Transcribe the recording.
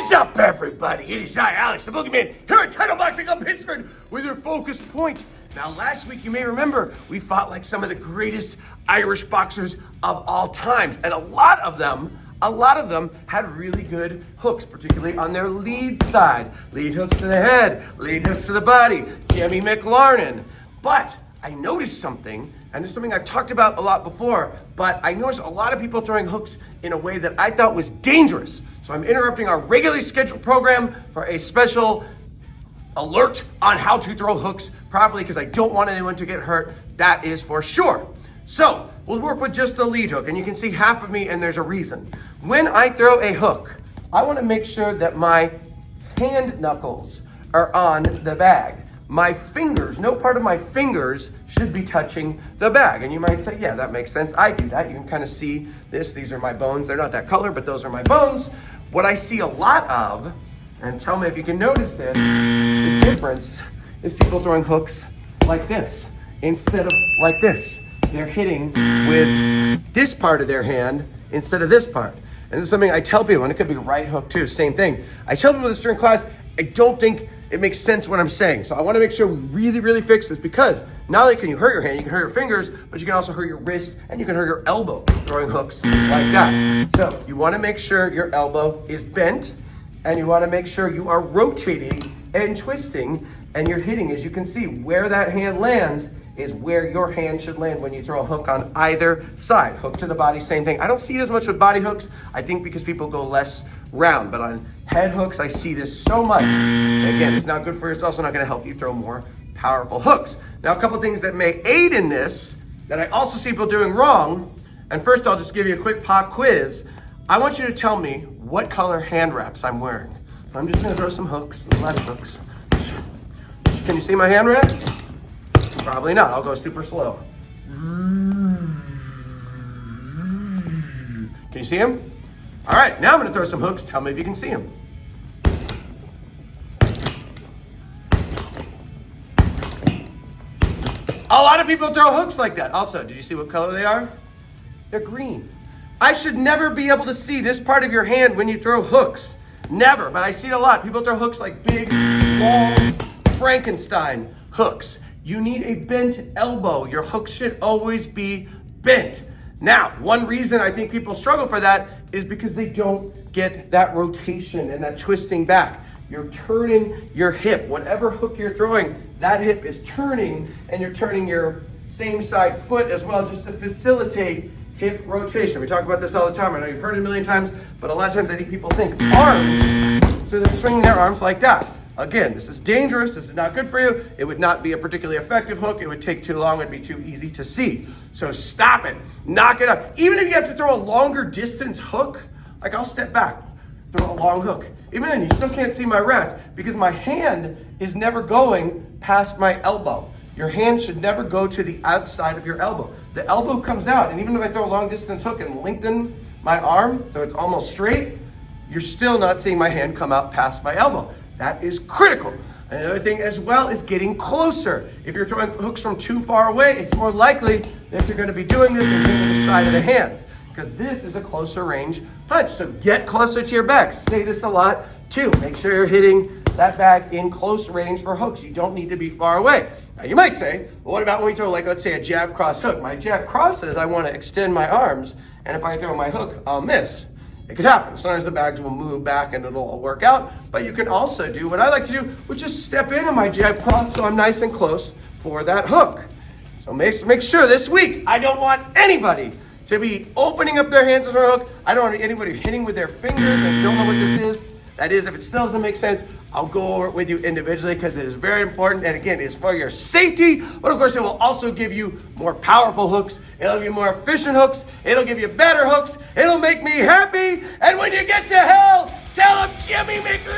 What's up, everybody? It is I, Alex, the Boogeyman, here at Title Boxing of Pittsford with your focus point. Now, last week, you may remember, we fought like some of the greatest Irish boxers of all times. And a lot of them had really good hooks, particularly on their lead side. Lead hooks to the head, lead hooks to the body, Jimmy McLarnin. But I noticed something, and it's something I've talked about a lot before, but I noticed a lot of people throwing hooks in a way that I thought was dangerous. So I'm interrupting our regularly scheduled program for a special alert on how to throw hooks properly because I don't want anyone to get hurt, that is for sure. So we'll work with just the lead hook, and you can see half of me, and there's a reason. When I throw a hook, I want to make sure that my hand knuckles are on the bag. My fingers, no part of my fingers should be touching the bag. And you might say, yeah, that makes sense. I do that. You can kind of see this. These are my bones. They're not that color, but those are my bones. What I see a lot of, and tell me if you can notice this, the difference is people throwing hooks like this instead of like this. They're hitting with this part of their hand instead of this part. And this is something I tell people, and it could be right hook too, same thing. I tell people this during class, I don't think it makes sense what I'm saying. So I want to make sure we really, really fix this because not only can you hurt your hand, you can hurt your fingers, but you can also hurt your wrist and you can hurt your elbow throwing hooks like that. So you want to make sure your elbow is bent and you want to make sure you are rotating and twisting and you're hitting, as you can see, where that hand lands is where your hand should land when you throw a hook on either side. Hook to the body, same thing. I don't see it as much with body hooks, I think because people go less round, but on head hooks, I see this so much. Again, it's not good for you. It's also not gonna help you throw more powerful hooks. Now, a couple things that may aid in this that I also see people doing wrong, and first I'll just give you a quick pop quiz. I want you to tell me what color hand wraps I'm wearing. I'm just gonna throw some hooks, left hooks. Can you see my hand wraps? Probably not. I'll go super slow. Can you see them? All right, now I'm gonna throw some hooks. Tell me if you can see them. A lot of people throw hooks like that. Also, did you see what color they are? They're green. I should never be able to see this part of your hand when you throw hooks. Never, but I see it a lot. People throw hooks like big, long Frankenstein hooks. You need a bent elbow. Your hook should always be bent. Now, one reason I think people struggle for that is because they don't get that rotation and that twisting back. You're turning your hip. Whatever hook you're throwing, that hip is turning, and you're turning your same side foot as well just to facilitate hip rotation. We talk about this all the time. I know you've heard it a million times, but a lot of times I think people think arms, so they're swinging their arms like that. Again, this is dangerous. This is not good for you. It would not be a particularly effective hook. It would take too long. It'd be too easy to see. So stop it. Knock it out. Even if you have to throw a longer distance hook, like I'll step back, throw a long hook. Even then, you still can't see my wrist because my hand is never going past my elbow. Your hand should never go to the outside of your elbow. The elbow comes out, and even if I throw a long distance hook and lengthen my arm so it's almost straight, you're still not seeing my hand come out past my elbow. That is critical. Another thing as well is getting closer. If you're throwing hooks from too far away, it's more likely that you're going to be doing this and hitting the side of the hands because this is a closer range punch. So get closer to your bag. Say this a lot too. Make sure you're hitting that bag in close range for hooks. You don't need to be far away. Now you might say, well, what about when we throw, like, let's say a jab cross hook? My jab cross says I want to extend my arms, and if I throw my hook, I'll miss. It could happen. Sometimes the bags will move back and it'll all work out. But you can also do what I like to do, which is step into my jab cross so I'm nice and close for that hook. So make sure this week, I don't want anybody to be opening up their hands for a hook. I don't want anybody hitting with their fingers. If you don't know what this is, that is, if it still doesn't make sense, I'll go over it with you individually because it is very important. And again, it's for your safety, but of course it will also give you more powerful hooks. It'll give you more efficient hooks. It'll give you better hooks. It'll make me happy. And when you get to hell, tell them Jimmy McLaren